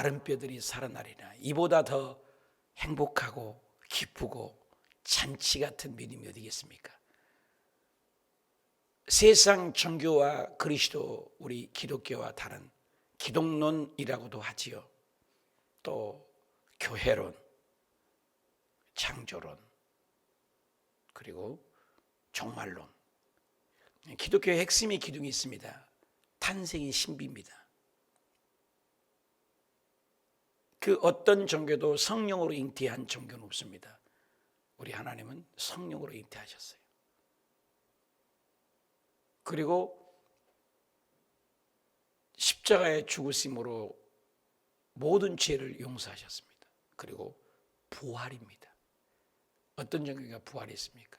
마른 뼈들이 살아나리라. 이보다 더 행복하고 기쁘고 잔치 같은 믿음이 어디겠습니까? 세상 종교와 그리스도 우리 기독교와 다른 기독론이라고도 하지요. 또 교회론, 창조론, 그리고 종말론. 기독교의 핵심의 기둥이 있습니다. 탄생의 신비입니다. 그 어떤 종교도 성령으로 잉태한 종교는 없습니다. 우리 하나님은 성령으로 잉태하셨어요. 그리고 십자가의 죽으심으로 모든 죄를 용서하셨습니다. 그리고 부활입니다. 어떤 종교가 부활했습니까?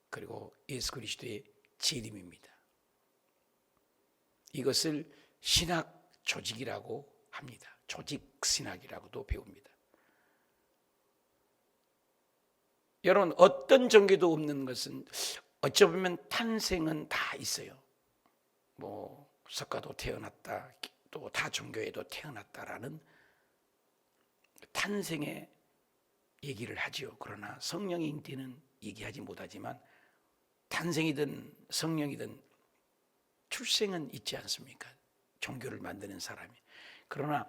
그리고 예수 그리스도의 재림입니다. 이것을 신학 조직이라고 합니다. 조직 신학이라고도 배웁니다. 여러분, 어떤 종교도 없는 것은 어찌 보면 탄생은 다 있어요. 뭐 석가도 태어났다, 또 다 종교에도 태어났다라는 탄생의 얘기를 하지요. 그러나 성령의 잉태는 얘기하지 못하지만 탄생이든 성령이든 출생은 있지 않습니까? 종교를 만드는 사람이. 그러나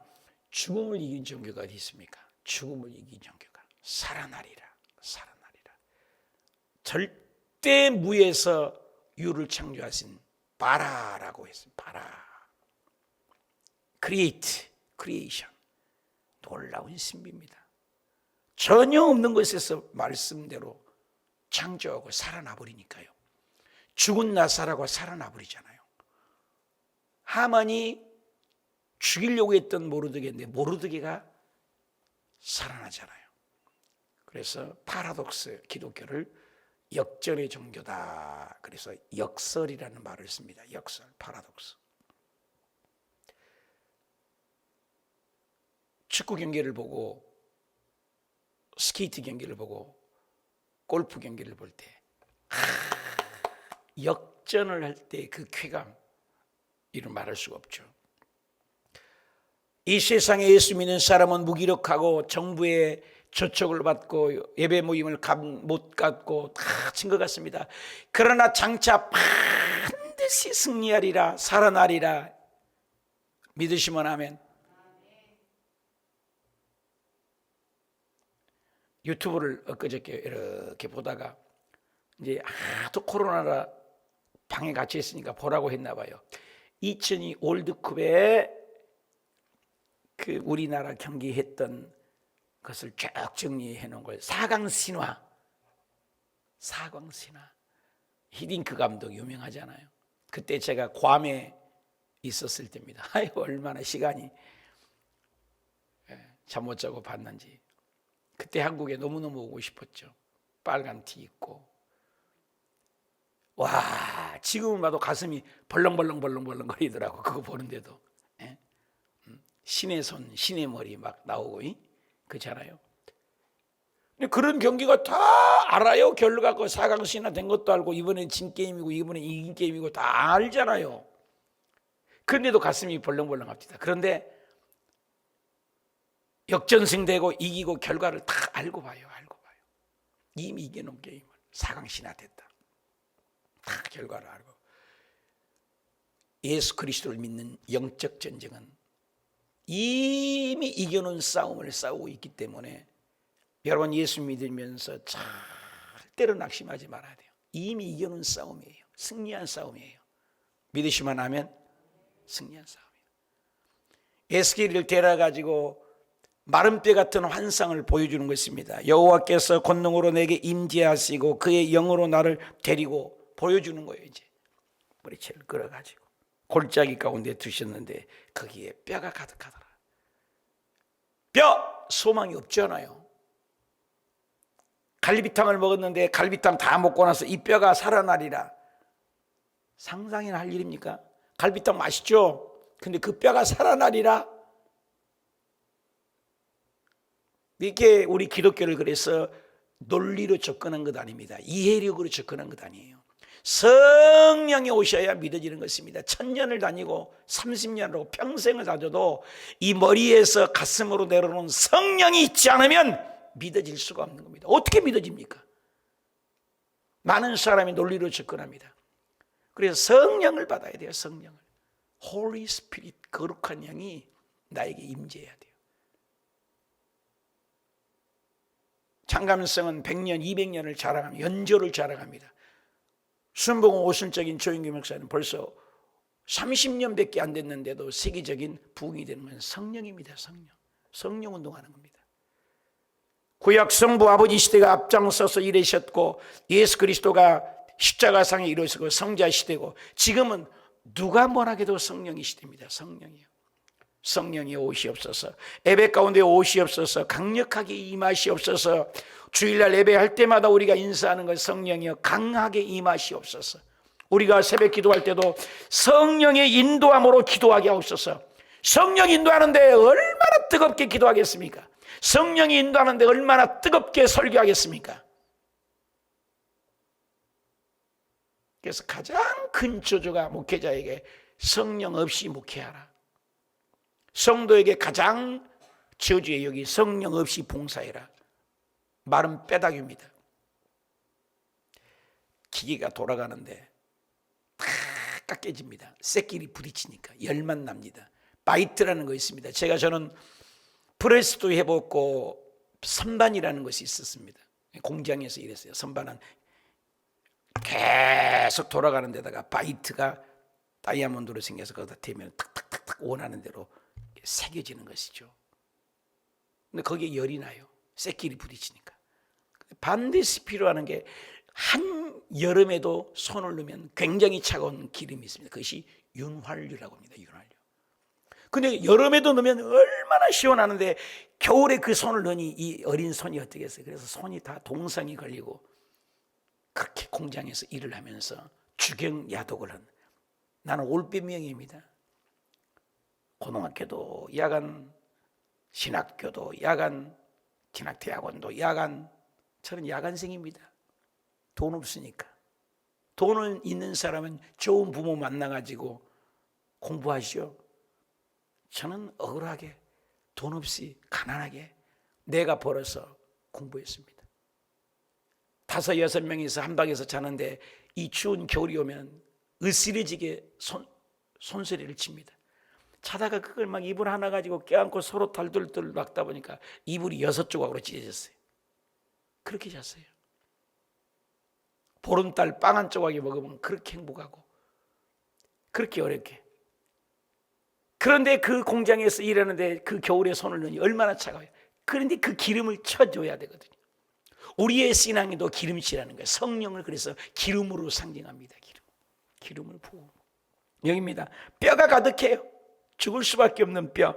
죽음을 이긴 종교가 어디 있습니까? 죽음을 이긴 종교가 살아나리라. 살아나리라. 절대 무에서 유를 창조하신 바라라고 했습니다. 바라. 크리에이션. 놀라운 신비입니다. 전혀 없는 것에서 말씀대로 창조하고 살아나 버리니까요. 죽은 나사라고 살아나 버리잖아요. 하만이 죽이려고 했던 모르드게인데 모르드게가 살아나잖아요. 그래서 파라독스, 기독교를 역전의 종교다. 그래서 역설이라는 말을 씁니다. 역설, 파라독스. 축구 경기를 보고 스케이트 경기를 보고 골프 경기를 볼 때 역전을 할 때 그 쾌감, 이를 말할 수가 없죠. 이 세상에 예수 믿는 사람은 무기력하고 정부의 조촉을 받고 예배 모임을 못 갖고 다 친 것 같습니다. 그러나 장차 반드시 승리하리라, 살아나리라. 믿으시면 아멘. 유튜브를 엊그저께 이렇게 보다가 이제 하도 코로나라 방에 갇혀 있으니까 보라고 했나 봐요. 2002 월드컵에 그 우리나라 경기했던 것을 쭉 정리해 놓은 거예요. 4강 신화. 히딩크 감독 유명하잖아요. 그때 제가 괌에 있었을 때입니다. 아유, 얼마나 시간이 잠 못 자고 봤는지. 그때 한국에 너무너무 오고 싶었죠. 빨간 티 입고. 와, 지금은 봐도 가슴이 벌렁벌렁 거리더라고. 그거 보는데도. 신의 손, 신의 머리 막 나오고, 그렇잖아요. 근데 그런 경기가 다 알아요. 결과가 4강신화 된 것도 알고, 이번엔 진 게임이고, 이번엔 이긴 게임이고, 다 알잖아요. 그런데도 가슴이 벌렁벌렁 합니다. 그런데 역전승되고 이기고 결과를 다 알고 봐요. 이미 이겨놓은 게임을 4강신화 됐다. 다 결과를 알고. 예수 그리스도를 믿는 영적 전쟁은 이미 이겨놓은 싸움을 싸우고 있기 때문에 여러분, 예수 믿으면서 절대로 낙심하지 말아야 돼요. 이미 이겨놓은 싸움이에요. 승리한 싸움이에요. 믿으시면 하면 승리한 싸움이에요. 에스겔을 데려가지고 마른 뼈 같은 환상을 보여주는 것입니다. 여호와께서 권능으로 내게 임재하시고 그의 영으로 나를 데리고 보여주는 거예요. 이제 머리채를 끌어가지고 골짜기 가운데 두셨는데 거기에 뼈가 가득하더라. 뼈! 소망이 없잖아요. 갈비탕을 먹었는데 갈비탕 다 먹고 나서 이 뼈가 살아나리라. 상상이나 할 일입니까? 갈비탕 맛있죠? 근데 그 뼈가 살아나리라? 이렇게 우리 기독교를 그래서 논리로 접근한 것 아닙니다. 이해력으로 접근한 것 아니에요. 성령이 오셔야 믿어지는 것입니다. 1000년을 다니고 30년으로 평생을 다녀도 이 머리에서 가슴으로 내려오는 성령이 있지 않으면 믿어질 수가 없는 겁니다. 어떻게 믿어집니까? 많은 사람이 논리로 접근합니다. 그래서 성령을 받아야 돼요. 성령을. Holy Spirit, 거룩한 영이 나에게 임재해야 돼요. 창감성은 100년, 200년을 자랑합니다. 연조를 자랑합니다. 순복음 오순적인 조인규 목사는 벌써 30년밖에 안 됐는데도 세계적인 부흥이 되는 건 성령입니다. 성령 운동하는 겁니다. 구약 성부 아버지 시대가 앞장서서 일하셨고 예수 그리스도가 십자가상에 이루어지고 성자 시대고 지금은 누가 뭐라 해도 성령이 시대입니다. 성령이요. 성령이 오시옵소서. 예배 가운데 오시옵소서. 강력하게 임하시옵소서. 주일날 예배할 때마다 우리가 인사하는 것 성령이여 강하게 임하시옵소서. 우리가 새벽 기도할 때도 성령의 인도함으로 기도하게 하옵소서. 성령 인도하는데 얼마나 뜨겁게 기도하겠습니까? 성령이 인도하는데 얼마나 뜨겁게 설교하겠습니까? 그래서 가장 큰 저주가 목회자에게 성령 없이 목회하라. 성도에게 가장 저주의 여기 성령 없이 봉사해라. 말은 빼닥입니다. 기계가 돌아가는데 다 깎여집니다. 새끼리 부딪히니까 열만 납니다. 바이트라는 거 있습니다. 저는 프레스도 해봤고 선반이라는 것이 있었습니다. 공장에서 일했어요. 선반은 계속 돌아가는 데다가 바이트가 다이아몬드로 생겨서 거기다 대면 탁탁탁탁 원하는 대로 새겨지는 것이죠. 근데 거기에 열이 나요. 쇠끼리 부딪히니까. 반드시 필요한 게 한 여름에도 손을 넣으면 굉장히 차가운 기름이 있습니다. 그것이 윤활유라고 합니다. 윤활유. 근데 여름에도 넣으면 얼마나 시원하는데 겨울에 그 손을 넣으니 이 어린 손이 어떻게 했어요? 그래서 손이 다 동상이 걸리고 그렇게 공장에서 일을 하면서 주경야독을 한 나는 올빼미형입니다. 고등학교도 야간, 신학교도 야간, 진학대학원도 야간. 저는 야간생입니다. 돈 없으니까. 돈은 있는 사람은 좋은 부모 만나가지고 공부하시오. 저는 억울하게 돈 없이 가난하게 내가 벌어서 공부했습니다. 5, 6명이서 한 방에서 자는데 이 추운 겨울이 오면 으스러지게 손소리를 칩니다. 자다가 그걸 막 이불 하나 가지고 껴안고 서로 덜덜덜 막다 보니까 이불이 6조각으로 찢어졌어요. 그렇게 잤어요. 보름달 빵 한 조각이 먹으면 그렇게 행복하고 그렇게 어렵게. 그런데 그 공장에서 일하는데 그 겨울에 손을 넣으니 얼마나 차가워요. 그런데 그 기름을 쳐줘야 되거든요. 우리의 신앙에도 기름이라는 거예요. 성령을 그래서 기름으로 상징합니다. 기름을 부어. 여기입니다. 뼈가 가득해요. 죽을 수밖에 없는 뼈.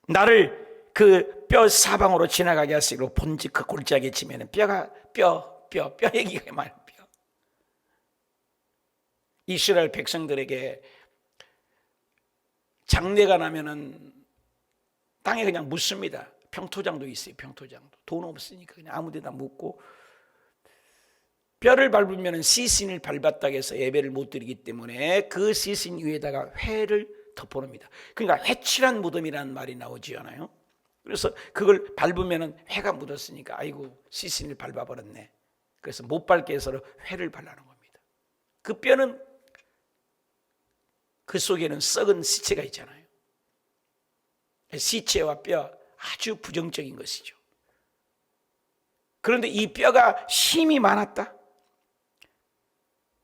나를 그 뼈 사방으로 지나가게 하시고 본즉 그 골짜기에 치면 뼈 얘기가 많아요. 뼈. 이스라엘 백성들에게 장례가 나면은 땅에 그냥 묻습니다. 평토장도 있어요. 평토장도. 돈 없으니까 그냥 아무 데다 묻고 뼈를 밟으면 시신을 밟았다 해서 예배를 못 드리기 때문에 그 시신 위에다가 회를 덮어놓습니다. 그러니까 회칠한 무덤이라는 말이 나오지 않아요? 그래서 그걸 밟으면 회가 묻었으니까 아이고 시신을 밟아버렸네. 그래서 못 밟게 해서 회를 발라놓은 겁니다. 그 뼈는 그 속에는 썩은 시체가 있잖아요. 시체와 뼈 아주 부정적인 것이죠. 그런데 이 뼈가 힘이 많았다.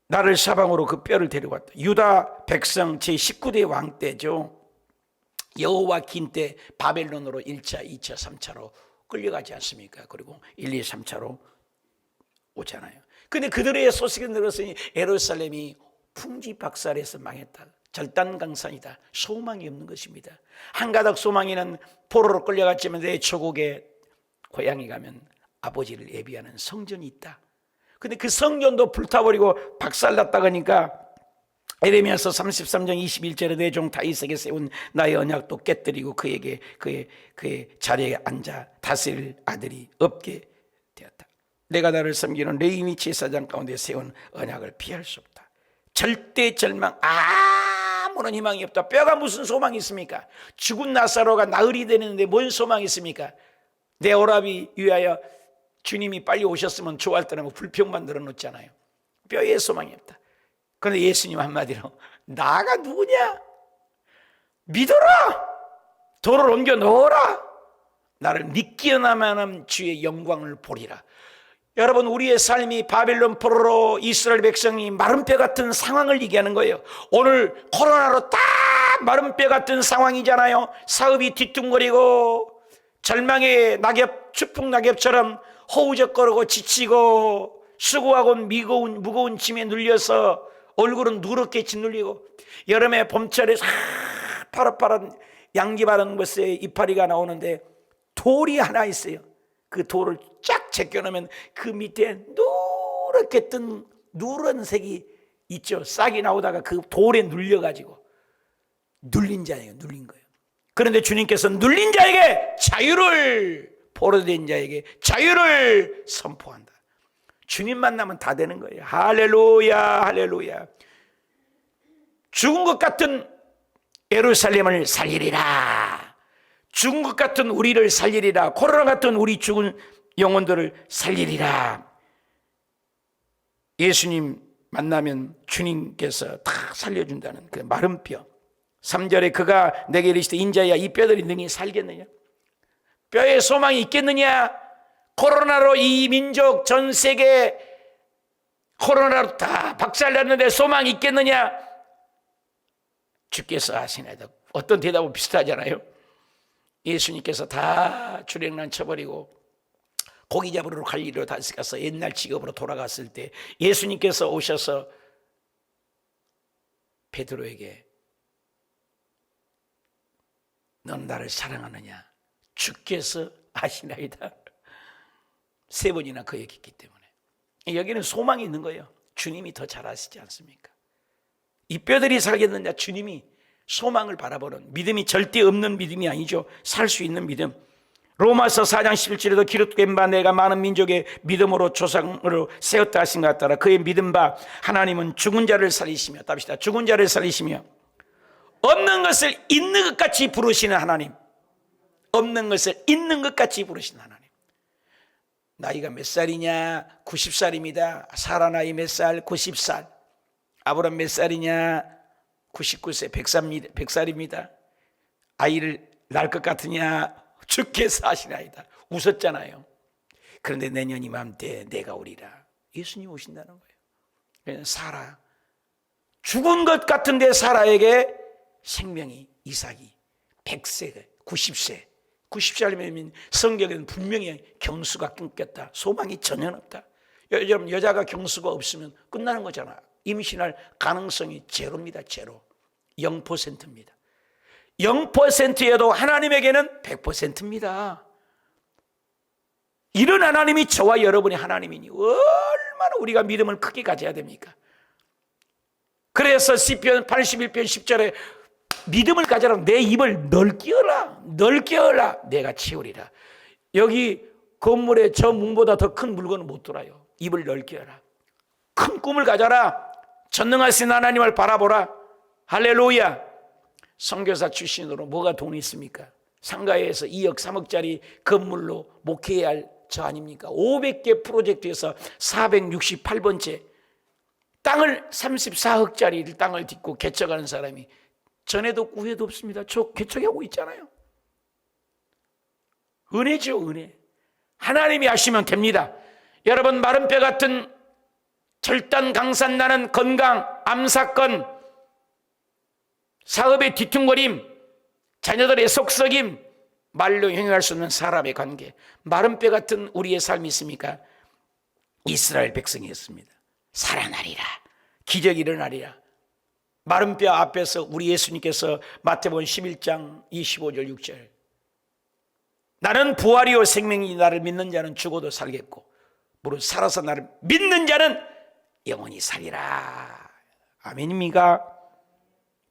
나를 사방으로 그 뼈를 데려왔다. 유다 백성 제19대 왕 때죠. 여호와긴 때 바벨론으로 1차, 2차, 3차로 끌려가지 않습니까? 그리고 1, 2, 3차로 오잖아요. 근데 그들의 소식을 들었으니 예루살렘이 풍지박살해서 망했다. 절단강산이다. 소망이 없는 것입니다. 한 가닥 소망이는 포로로 끌려갔지만 내 조국에 고향에 가면 아버지를 예비하는 성전이 있다. 근데 그 성전도 불타버리고 박살났다 그러니까 에레미야서 33장 21절에 내 종 다윗에게 세운 나의 언약도 깨뜨리고 그에게 그의 자리에 앉아 다스릴 아들이 없게 되었다. 내가 나를 섬기는 레위니 제사장 가운데 세운 언약을 피할 수 없다. 절대 절망, 아무런 희망이 없다. 뼈가 무슨 소망이 있습니까? 죽은 나사로가 나흘이 되는데 뭔 소망이 있습니까? 내 오라비 위하여 주님이 빨리 오셨으면 좋아할 때는 불평만 늘어놓잖아요. 뼈에 소망이 없다. 그런데 예수님 한마디로 나가 누구냐? 믿어라. 돌을 옮겨 넣어라. 나를 믿기어나면 주의 영광을 보리라. 여러분, 우리의 삶이 바벨론 포로로 이스라엘 백성이 마른 뼈 같은 상황을 얘기하는 거예요. 오늘 코로나로 딱 마른 뼈 같은 상황이잖아요. 사업이 뒤뚱거리고 절망의 낙엽, 추풍 낙엽처럼 허우적거리고 지치고 수고하고 무거운 짐에 눌려서 얼굴은 누렇게 짓눌리고 여름에 봄철에 파릇파릇 양기 바른 것에 이파리가 나오는데 돌이 하나 있어요. 그 돌을 쫙 제껴놓으면 그 밑에 누렇게 뜬 누런색이 있죠. 싹이 나오다가 그 돌에 눌려가지고 눌린 자예요. 눌린 거예요. 그런데 주님께서 눌린 자에게 자유를, 포로된 자에게 자유를 선포한다. 주님 만나면 다 되는 거예요. 할렐루야, 할렐루야. 죽은 것 같은 예루살렘을 살리리라. 죽은 것 같은 우리를 살리리라. 코로나 같은 우리 죽은 영혼들을 살리리라. 예수님 만나면 주님께서 다 살려준다는 그 마른 뼈. 3절에 그가 내게 이르시되 인자야 이 뼈들이 능히 살겠느냐? 뼈에 소망이 있겠느냐? 코로나로 이 민족 전 세계 코로나로 다 박살났는데 소망이 있겠느냐? 주께서 하시나이다. 어떤 대답은 비슷하잖아요. 예수님께서 다 출애굽난 쳐버리고 고기 잡으러 갈릴리로 다시 가서 옛날 직업으로 돌아갔을 때 예수님께서 오셔서 베드로에게 넌 나를 사랑하느냐? 주께서 아시나이다. 3번이나 그 얘기했기 때문에 여기는 소망이 있는 거예요. 주님이 더 잘 아시지 않습니까? 이 뼈들이 살겠느냐? 주님이 소망을 바라보는 믿음이 절대 없는 믿음이 아니죠. 살 수 있는 믿음. 로마서 4장 11절에도 기록된 바 내가 많은 민족의 믿음으로 조상으로 세웠다 하신 것 같더라. 그의 믿음 바 하나님은 죽은 자를 살리시며, 답시다. 죽은 자를 살리시며 없는 것을 있는 것 같이 부르시는 하나님. 없는 것을 있는 것 같이 부르시는 하나님. 나이가 몇 살이냐? 90살입니다. 사라 나이 몇 살? 90살. 아브람 몇 살이냐? 99세, 100살입니다. 아이를 낳을 것 같으냐? 주께서 하시나이다. 웃었잖아요. 그런데 내년 이맘때 내가 오리라. 예수님 오신다는 거예요. 그냥 사라, 죽은 것 같은데 사라에게 생명이, 이삭이 100세, 90세, 90살이면 성경에는 분명히 경수가 끊겼다. 소망이 전혀 없다. 여러분, 여자가 경수가 없으면 끝나는 거잖아. 임신할 가능성이 제로입니다. 제로. 0%입니다. 0%에도 하나님에게는 100%입니다. 이런 하나님이 저와 여러분의 하나님이니 얼마나 우리가 믿음을 크게 가져야 됩니까? 그래서 시편 81편 10절에 믿음을 가져라. 내 입을 넓게 열라. 넓게 열라. 내가 채우리라. 여기 건물에 저 문보다 더 큰 물건은 못 들어요. 입을 넓게 열라. 큰 꿈을 가져라. 전능하신 하나님을 바라보라. 할렐루야. 선교사 출신으로 뭐가 돈이 있습니까? 상가에서 2억 3억짜리 건물로 목회해야 할 저 아닙니까? 500개 프로젝트에서 468번째 땅을 34억짜리 땅을 딛고 개척하는 사람이 전에도 후회도 없습니다. 저 개척하고 있잖아요. 은혜죠, 은혜. 하나님이 하시면 됩니다. 여러분, 마른 뼈 같은 절단 강산 나는 건강, 암사건, 사업의 뒤퉁거림, 자녀들의 속썩임, 말로 형용할 수 없는 사람의 관계, 마른 뼈 같은 우리의 삶이 있습니까? 이스라엘 백성이었습니다. 살아나리라. 기적이 일어나리라. 마른 뼈 앞에서 우리 예수님께서 마태복음 11장 25절 6절 나는 부활이요 생명이 나를 믿는 자는 죽어도 살겠고 무릇 살아서 나를 믿는 자는 영원히 살리라. 아멘입니까?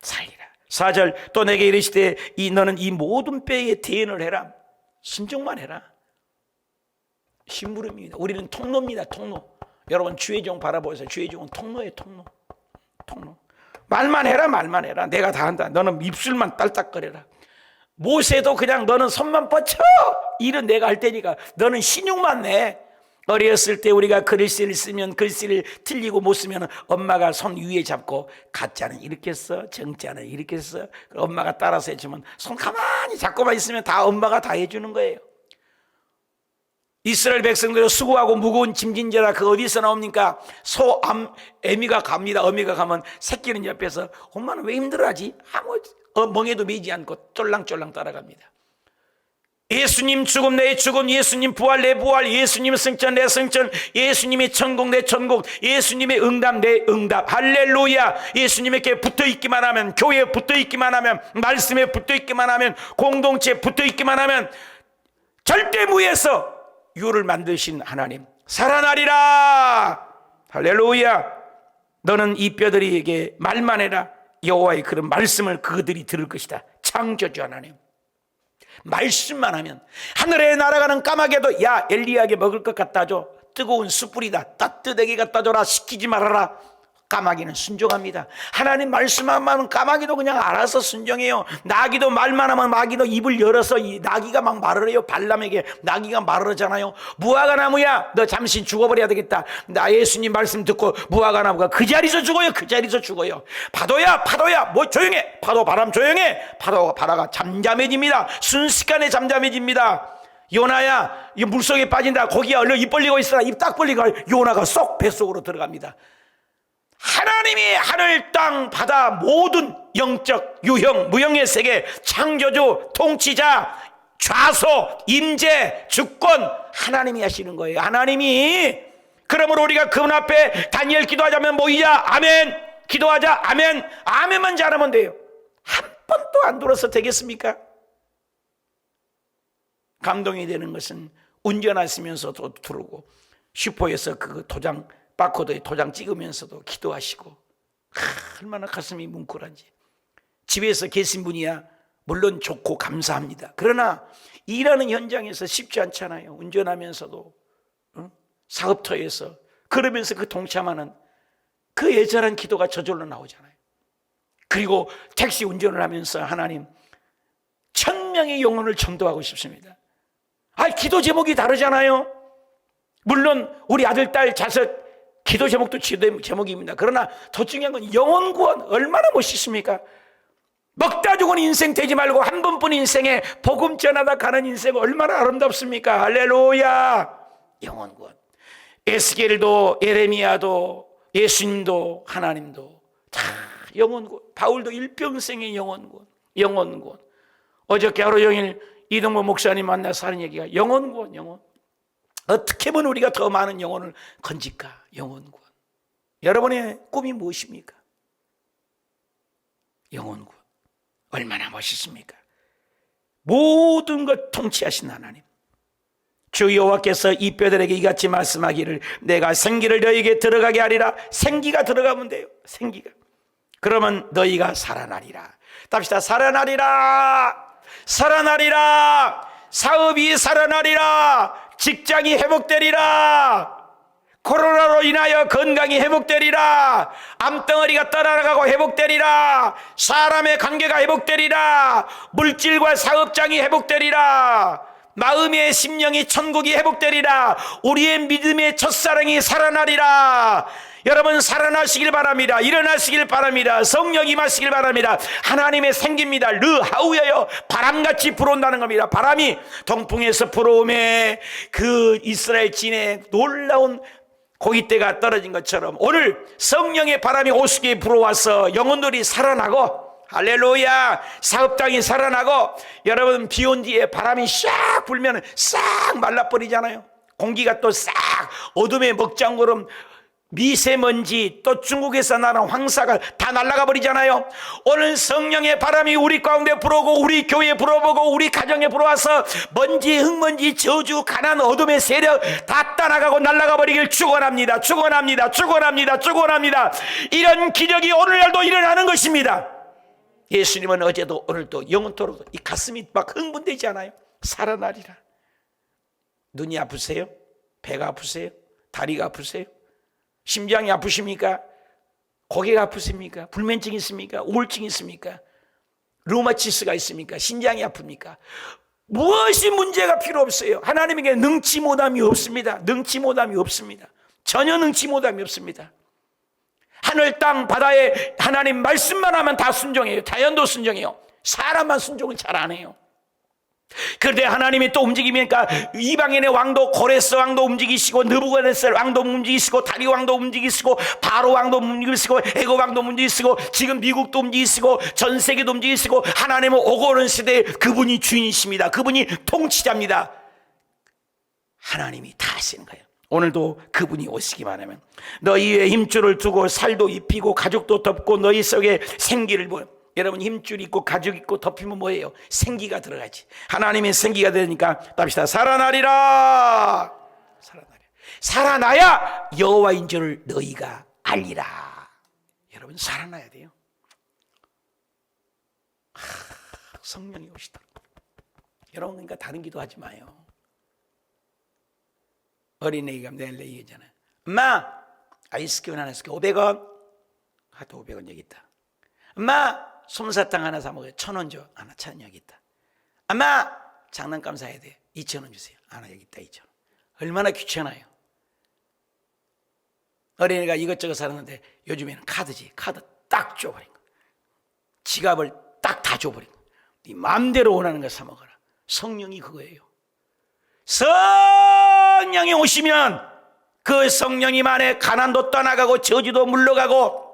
살리라. 4절 또 내게 이르시되 너는 이 모든 뼈에 대언을 해라. 순종만 해라. 심부름입니다. 우리는 통로입니다. 통로. 여러분 주의 종 바라보세요. 주의 종은 통로예요. 통로. 말만 해라. 내가 다 한다. 너는 입술만 딸딱거려라. 모세도 그냥 너는 손만 뻗쳐. 일은 내가 할 테니까 너는 신용만 내. 어렸을 때 우리가 글씨를 쓰면 글씨를 틀리고 못 쓰면 엄마가 손 위에 잡고 가짜는 이렇게 써, 정자는 이렇게 써. 엄마가 따라서 해주면 손 가만히 잡고만 있으면 다 엄마가 다 해주는 거예요. 이스라엘 백성들은 수고하고 무거운 짐진지라 그 어디서 나옵니까? 애미가 갑니다. 어미가 가면 새끼는 옆에서 엄마는 왜 힘들어하지? 아무 멍에도 매지 않고 쫄랑쫄랑 따라갑니다. 예수님 죽음 내 죽음, 예수님 부활 내 부활, 예수님 승천 내 승천, 예수님의 천국 내 천국, 예수님의 응답 내 응답. 할렐루야. 예수님에게 붙어있기만 하면, 교회에 붙어있기만 하면, 말씀에 붙어있기만 하면, 공동체에 붙어있기만 하면 절대무에서 유를 만드신 하나님 살아나리라. 할렐루야. 너는 이 뼈들에게 말만 해라. 여호와의 그런 말씀을 그들이 들을 것이다. 창조주 하나님 말씀만 하면 하늘에 날아가는 까마귀도 야 엘리야에게 먹을 것 갖다 줘. 뜨거운 숯불이다. 따뜻하게 갖다 줘라. 시키지 말아라. 까마귀는 순종합니다. 하나님 말씀만 하면 까마귀도 그냥 알아서 순종해요. 나귀도 말만 하면 나귀도 입을 열어서 이 나귀가 막 말을 해요. 발람에게 나귀가 말을 하잖아요. 무화과 나무야 너 잠시 죽어버려야 되겠다. 나 예수님 말씀 듣고 무화과 나무가 그 자리에서 죽어요. 그 자리에서 죽어요. 파도야 뭐 조용해. 파도 바람 조용해. 바다가 잠잠해집니다. 순식간에 잠잠해집니다. 요나야 이 물속에 빠진다. 거기야 얼른 입 벌리고 있어라. 입 딱 벌리고 요나가 쏙 뱃속으로 들어갑니다. 하나님이 하늘, 땅, 바다 모든 영적, 유형, 무형의 세계 창조주, 통치자, 좌소, 임재, 주권 하나님이 하시는 거예요. 하나님이. 그러므로 우리가 그분 앞에 다니엘 기도하자면 모이자 아멘, 기도하자 아멘, 아멘만 잘하면 돼요. 한 번도 안 들어서 되겠습니까? 감동이 되는 것은 운전하시면서도 들어오고 슈퍼에서 그 바코드에 도장 찍으면서도 기도하시고 얼마나 가슴이 뭉클한지. 집에서 계신 분이야 물론 좋고 감사합니다. 그러나 일하는 현장에서 쉽지 않잖아요. 운전하면서도 사업터에서 그러면서 그 동참하는 그 애절한 기도가 저절로 나오잖아요. 그리고 택시 운전을 하면서 하나님 1000명의 영혼을 전도하고 싶습니다. 기도 제목이 다르잖아요. 물론 우리 아들, 딸, 자식 기도 제목도 제목입니다. 그러나 더 중요한 건 영혼 구원 얼마나 멋있습니까? 먹다 죽은 인생 되지 말고 한 번뿐 인생에 복음 전하다 가는 인생 얼마나 아름답습니까? 할렐루야. 영혼 구원. 에스겔도 예레미야도 예수님도 하나님도 다 영혼 구원. 바울도 일평생의 영혼 구원. 어저께 하루 종일 이동모 목사님 만나서 하는 얘기가 영혼 구원. 어떻게 하면 우리가 더 많은 영혼을 건질까? 영혼 구원. 여러분의 꿈이 무엇입니까? 영혼 구원. 얼마나 멋있습니까? 모든 걸 통치하신 하나님. 주 여호와께서 이 뼈들에게 이같이 말씀하기를 내가 생기를 너희에게 들어가게 하리라. 생기가 들어가면 돼요. 생기가. 그러면 너희가 살아나리라. 답시다. 살아나리라. 사업이 살아나리라. 직장이 회복되리라. 코로나로 인하여 건강이 회복되리라. 암덩어리가 떠나가고 회복되리라. 사람의 관계가 회복되리라. 물질과 사업장이 회복되리라. 마음의 심령이 천국이 회복되리라. 우리의 믿음의 첫사랑이 살아나리라. 여러분 살아나시길 바랍니다. 일어나시길 바랍니다. 성령 임하시길 바랍니다. 하나님의 생깁니다. 르하우여여 바람같이 불어온다는 겁니다. 바람이 동풍에서 불어오매 그 이스라엘 진에 놀라운 고깃대가 떨어진 것처럼 오늘 성령의 바람이 오수기에 불어와서 영혼들이 살아나고 할렐루야. 사업장이 살아나고 여러분 비 온 뒤에 바람이 싹 불면 싹 말라버리잖아요. 공기가 또 싹 어둠의 먹장구름 미세먼지 또 중국에서 나는 황사가 다 날아가 버리잖아요. 오늘 성령의 바람이 우리 가운데 불어오고 우리 교회에 불어오고 우리 가정에 불어와서 먼지 흙먼지 저주 가난 어둠의 세력 다 떠나가고 날아가 버리길 축원합니다. 이런 기적이 오늘날도 일어나는 것입니다. 예수님은 어제도 오늘도 영원토록 이 가슴이 막 흥분되지 않아요? 살아나리라. 눈이 아프세요? 배가 아프세요? 다리가 아프세요? 심장이 아프십니까? 고개가 아프십니까? 불면증 있습니까? 우울증 있습니까? 류마티스가 있습니까? 신장이 아픕니까? 무엇이 문제가 필요 없어요. 하나님에게 능치 못함이 없습니다. 능치 못함이 없습니다. 전혀 능치 못함이 없습니다. 하늘 땅 바다에 하나님 말씀만 하면 다 순종해요. 자연도 순종해요. 사람만 순종을 잘 안 해요. 그런데 하나님이 또 움직이니까 이방인의 왕도 고레스 왕도 움직이시고 느부갓네살 왕도 움직이시고 다리오 왕도 움직이시고 바로 왕도 움직이시고 애굽 왕도 움직이시고 지금 미국도 움직이시고 전 세계도 움직이시고 하나님은 오고 오는 시대에 그분이 주인이십니다. 그분이 통치자입니다. 하나님이 다 하시는 거예요. 오늘도 그분이 오시기만 하면 너희의 힘줄을 두고 살도 입히고 가죽도 덮고 너희 속에 생기를 보여. 여러분 힘줄 있고 가죽 있고 덮이면 뭐예요? 생기가 들어가지. 하나님의 생기가 되니까 답시다. 살아나리라. 살아나야 여호와인 줄 너희가 알리라. 여러분 살아나야 돼요. 성령이 오시다. 여러분 그러니까 다른 기도하지 마요. 어린애가 내일 얘기하잖아요. 엄마 아이스크림 하나 시켜 500원. 하도 500원 여기 있다. 엄마 솜사탕 하나 사 먹어요. 1,000원 줘. 하나 1,000원 여기 있다. 엄마 장난감 사야 돼. 2,000원 주세요. 하나 여기 있다. 2,000원. 얼마나 귀찮아요. 어린이가 이것저것 사는데 요즘에는 카드지. 카드 딱 줘버린 거. 지갑을 딱 다 줘버린 거. 네 마음대로 원하는 거 사 먹어라. 성령이 그거예요. 성령이 오시면 그 성령님 안에 가난도 떠나가고 저주도 물러가고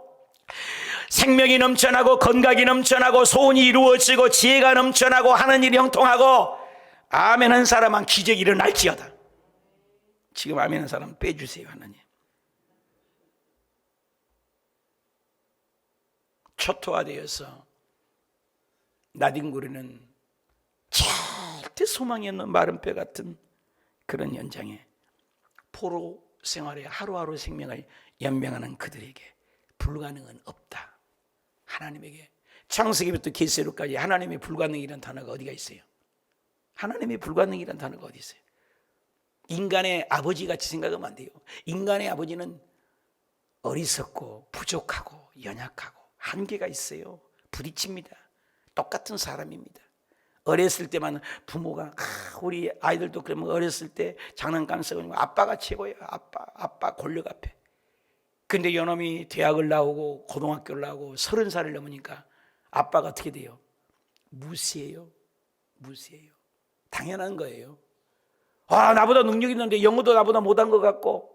생명이 넘쳐나고 건강이 넘쳐나고 소원이 이루어지고 지혜가 넘쳐나고 하는 일이 형통하고 아멘 한 사람은 기적이 일어날지어다. 지금 아멘 한 사람 빼주세요. 하나님. 초토화되어서 나뒹구리는 절대 소망이 없는 마른 뼈 같은 그런 현장에 포로 생활에 하루하루 생명을 연명하는 그들에게 불가능은 없다. 하나님에게 창세기부터 계시록까지 하나님의 불가능이라는 단어가 어디가 있어요? 하나님의 불가능이라는 단어가 어디 있어요? 인간의 아버지같이 생각하면 안 돼요. 인간의 아버지는 어리석고 부족하고 연약하고 한계가 있어요. 부딪힙니다. 똑같은 사람입니다. 어렸을 때만 부모가 우리 아이들도 그러면 어렸을 때 장난감 쓰고 아빠가 최고예요. 아빠 권력 앞에. 근데 요놈이 대학을 나오고 고등학교를 나오고 30살을 넘으니까 아빠가 어떻게 돼요? 무시해요. 당연한 거예요. 나보다 능력 있는데 영어도 나보다 못한 것 같고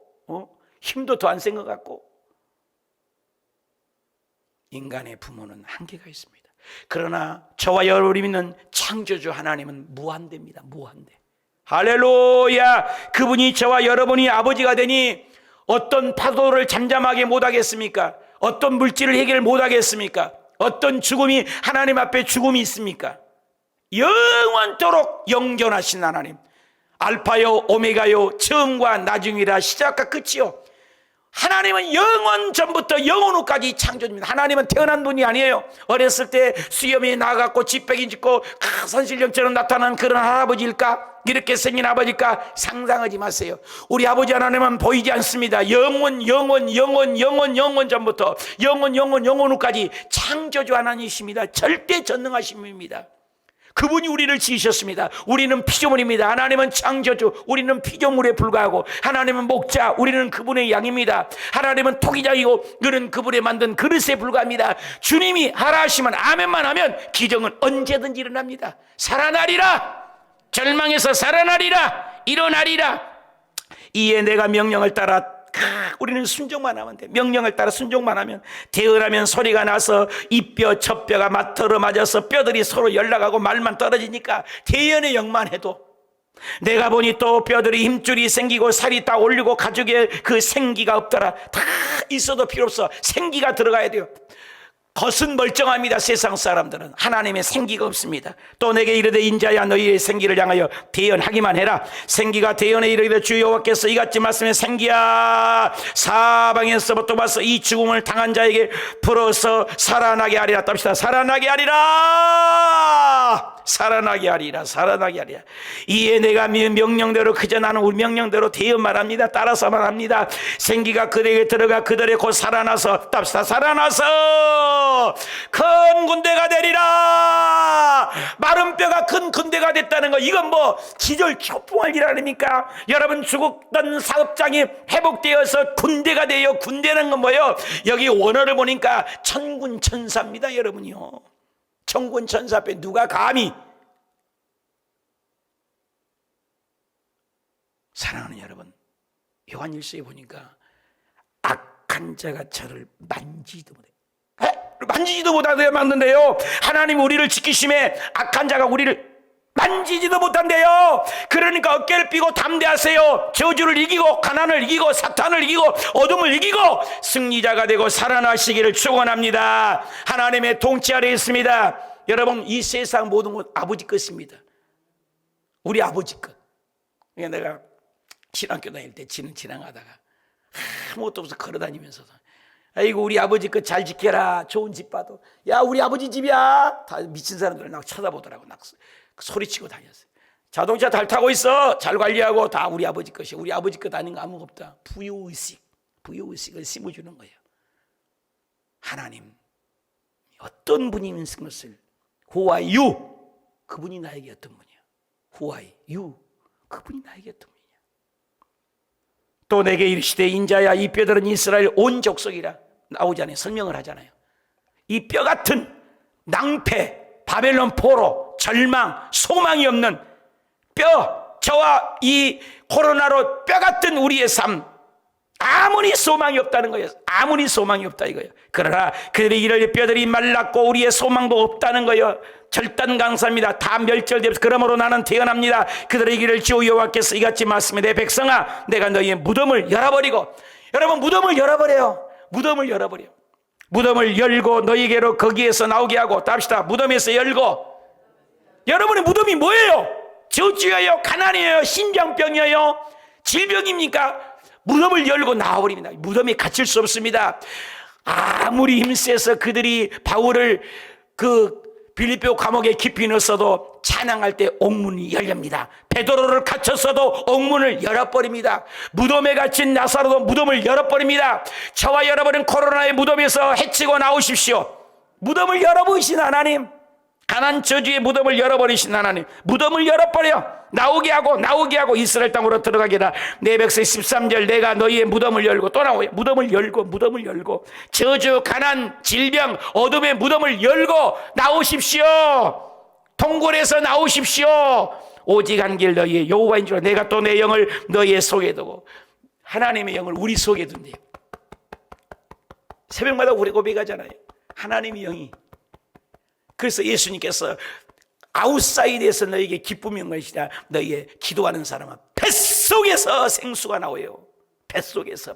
힘도 더 안 센 것 같고. 인간의 부모는 한계가 있습니다. 그러나 저와 여러분이 믿는 창조주 하나님은 무한대입니다. 무한대. 할렐루야. 그분이 저와 여러분이 아버지가 되니 어떤 파도를 잠잠하게 못하겠습니까? 어떤 물질을 해결 못하겠습니까? 어떤 죽음이 하나님 앞에 죽음이 있습니까? 영원토록 영존하신 하나님, 알파요 오메가요 처음과 나중이라 시작과 끝이요. 하나님은 영원 전부터 영원 후까지 창조주입니다. 하나님은 태어난 분이 아니에요. 어렸을 때 수염이 나갖고 지spek이 짙고 선실령처럼 나타난 그런 할아버지일까? 이렇게 생긴 아버지일까? 상상하지 마세요. 우리 아버지 하나님은 보이지 않습니다. 영원 전부터 영원 후까지 창조주 하나님이십니다. 절대 전능하신 분입니다. 그분이 우리를 지으셨습니다. 우리는 피조물입니다. 하나님은 창조주, 우리는 피조물에 불과하고 하나님은 목자, 우리는 그분의 양입니다. 하나님은 토기장이고 그는 그분의 만든 그릇에 불과합니다. 주님이 하라 하시면 아멘만 하면 기적은 언제든지 일어납니다. 살아나리라. 절망에서 살아나리라. 일어나리라. 이에 내가 명령을 따라 우리는 순종만 하면 돼. 명령을 따라 순종만 하면 대언하면 소리가 나서 이 뼈 저 뼈가 맞들어 맞아서 뼈들이 서로 연락하고 말만 떨어지니까 대언의 영만 해도 내가 보니 또 뼈들이 힘줄이 생기고 살이 딱 올리고 가죽에 그 생기가 없더라. 다 있어도 필요 없어. 생기가 들어가야 돼요. 겉은 멀쩡합니다. 세상 사람들은. 하나님의 생기가 없습니다. 또 내게 이르되 인자야 너희의 생기를 향하여 대언하기만 해라. 생기가 대언에 이르기를 주 여호와께서 이같이 말씀해 생기야 사방에서부터 와서 이 죽음을 당한 자에게 불어서 살아나게 하리라. 답시다. 살아나게 하리라. 살아나게 하리라. 살아나게 하리라. 이에 내가 명령대로 그저 나는 우리 명령대로 대언 말합니다. 따라서 말합니다. 생기가 그들에게 들어가 그들의 곧 살아나서 답시다. 살아나서 큰 군대가 되리라. 마른 뼈가 큰 군대가 됐다는 거, 이건 뭐 기절 초풍할 일 아닙니까? 여러분, 죽었던 사업장이 회복되어서 군대가 돼요. 군대는 건 뭐예요? 여기 원어를 보니까 천군천사입니다. 여러분이요, 천군천사 앞에 누가 감히. 사랑하는 여러분, 요한일서에 보니까 악한 자가 저를 만지지도 못해. 만지지도 못하게 만든대요. 하나님 우리를 지키심에 악한 자가 우리를 만지지도 못한대요. 그러니까 어깨를 삐고 담대하세요. 저주를 이기고 가난을 이기고 사탄을 이기고 어둠을 이기고 승리자가 되고 살아나시기를 축원합니다. 하나님의 통치 아래 있습니다. 여러분, 이 세상 모든 것 아버지 것입니다. 우리 아버지 것. 내가 신학교 다닐 때 지나가다가 아무것도 없어 걸어다니면서도 아이고 우리 아버지 것 잘 지켜라. 좋은 집 봐도 야 우리 아버지 집이야. 다 미친 사람들 나 쳐다보더라고. 나 소리치고 다녔어요. 자동차 잘 타고 있어. 잘 관리하고 다 우리 아버지 것이야. 우리 아버지 것 아닌 거 아무것도 없다. 부유의식을 심어주는 거예요. 하나님 어떤 분이 있는 것을 Who are you? 그분이 나에게 어떤 분이야? Who are you? 그분이 나에게 어떤 분이야? 또 내게 이르시되 인자야 이 뼈들은 이스라엘 온 족속이라. 나오잖아요. 설명을 하잖아요. 이 뼈 같은 낭패, 바벨론 포로, 절망, 소망이 없는 뼈, 저와 이 코로나로 뼈 같은 우리의 삶, 아무리 소망이 없다는 거예요. 아무리 소망이 없다 이거예요. 그러나 그들의 이럴 뼈들이 말랐고 우리의 소망도 없다는 거예요. 절단 강사입니다. 다 멸절되어서 그러므로 나는 태어납니다. 그들의 길을 주 여호와께서 이같이 말씀해 내 백성아 내가 너희의 무덤을 열어버리고. 여러분, 무덤을 열어버려요. 무덤을 열어버려. 무덤을 열고 너희에게로 거기에서 나오게 하고. 답시다. 무덤에서 열고. 여러분의 무덤이 뭐예요? 저주예요? 가난이에요? 신장병이에요? 질병입니까? 무덤을 열고 나와버립니다. 무덤에 갇힐 수 없습니다. 아무리 힘세서 그들이 바울을 빌립보 감옥에 깊이 넣었어도 찬양할 때 옥문이 열립니다. 베드로를 갇혔어도 옥문을 열어버립니다. 무덤에 갇힌 나사로도 무덤을 열어버립니다. 저와 여러분은 코로나의 무덤에서 해치고 나오십시오. 무덤을 열어보이신 하나님, 가난 저주의 무덤을 열어버리신 하나님, 무덤을 열어버려 나오게 하고 이스라엘 땅으로 들어가게 하라. 내 백성 13절 내가 너희의 무덤을 열고. 또 나와요. 무덤을 열고 저주, 가난, 질병, 어둠의 무덤을 열고 나오십시오. 동굴에서 나오십시오. 오직 한 길 너희의 여호와인 줄 내가 또 내 영을 너희의 속에 두고. 하나님의 영을 우리 속에 둔대요. 새벽마다 우리 고백하잖아요. 하나님의 영이. 그래서 예수님께서 아웃사이드에서 너에게 기쁨이 온 것이다. 너희의 기도하는 사람은 뱃속에서 생수가 나와요. 뱃속에서.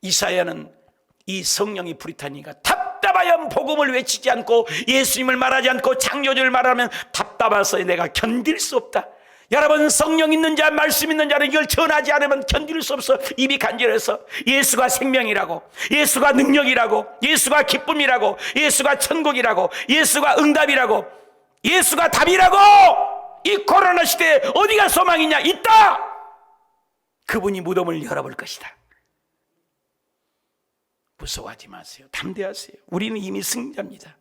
이사야는 이 성령이 불이 타니까 답답하여 복음을 외치지 않고 예수님을 말하지 않고 창조주를 말하면 답답해서 내가 견딜 수 없다. 여러분, 성령 있는 자, 말씀 있는 자는 이걸 전하지 않으면 견딜 수 없어. 입이 간절해서. 예수가 생명이라고, 예수가 능력이라고, 예수가 기쁨이라고, 예수가 천국이라고, 예수가 응답이라고, 예수가 답이라고. 이 코로나 시대에 어디가 소망이냐? 있다. 그분이 무덤을 열어볼 것이다. 무서워하지 마세요. 담대하세요. 우리는 이미 승자입니다.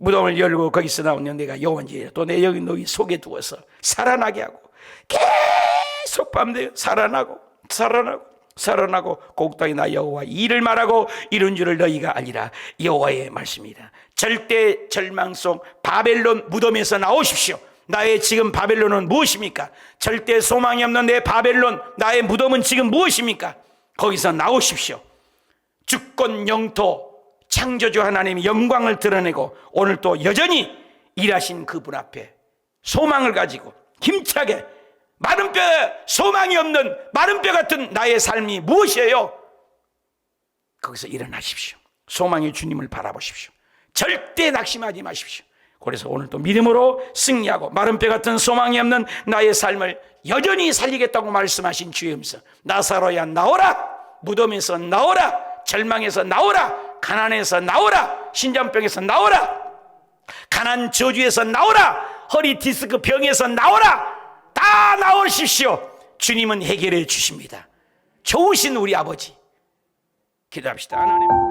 무덤을 열고 거기서 나오는 내가 여호와인지 또 내 영이 너희 속에 두어서 살아나게 하고. 계속 밤새요. 살아나고 곡당이 나 여호와 이를 말하고 이룬 줄을 너희가 알리라. 여호와의 말씀이다. 절대 절망 속 바벨론 무덤에서 나오십시오. 나의 지금 바벨론은 무엇입니까? 절대 소망이 없는 내 바벨론, 나의 무덤은 지금 무엇입니까? 거기서 나오십시오. 주권 영토 창조주 하나님의 영광을 드러내고 오늘 또 여전히 일하신 그분 앞에 소망을 가지고 힘차게. 마른 뼈, 소망이 없는 마른 뼈 같은 나의 삶이 무엇이에요? 거기서 일어나십시오. 소망의 주님을 바라보십시오. 절대 낙심하지 마십시오. 그래서 오늘 또 믿음으로 승리하고 마른 뼈 같은 소망이 없는 나의 삶을 여전히 살리겠다고 말씀하신 주의 음성. 나사로야 나오라. 무덤에서 나오라. 절망에서 나오라. 가난에서 나오라. 신장병에서 나오라. 가난 저주에서 나오라. 허리 디스크 병에서 나오라. 다 나오십시오. 주님은 해결해 주십니다. 좋으신 우리 아버지, 기도합시다. 하나님.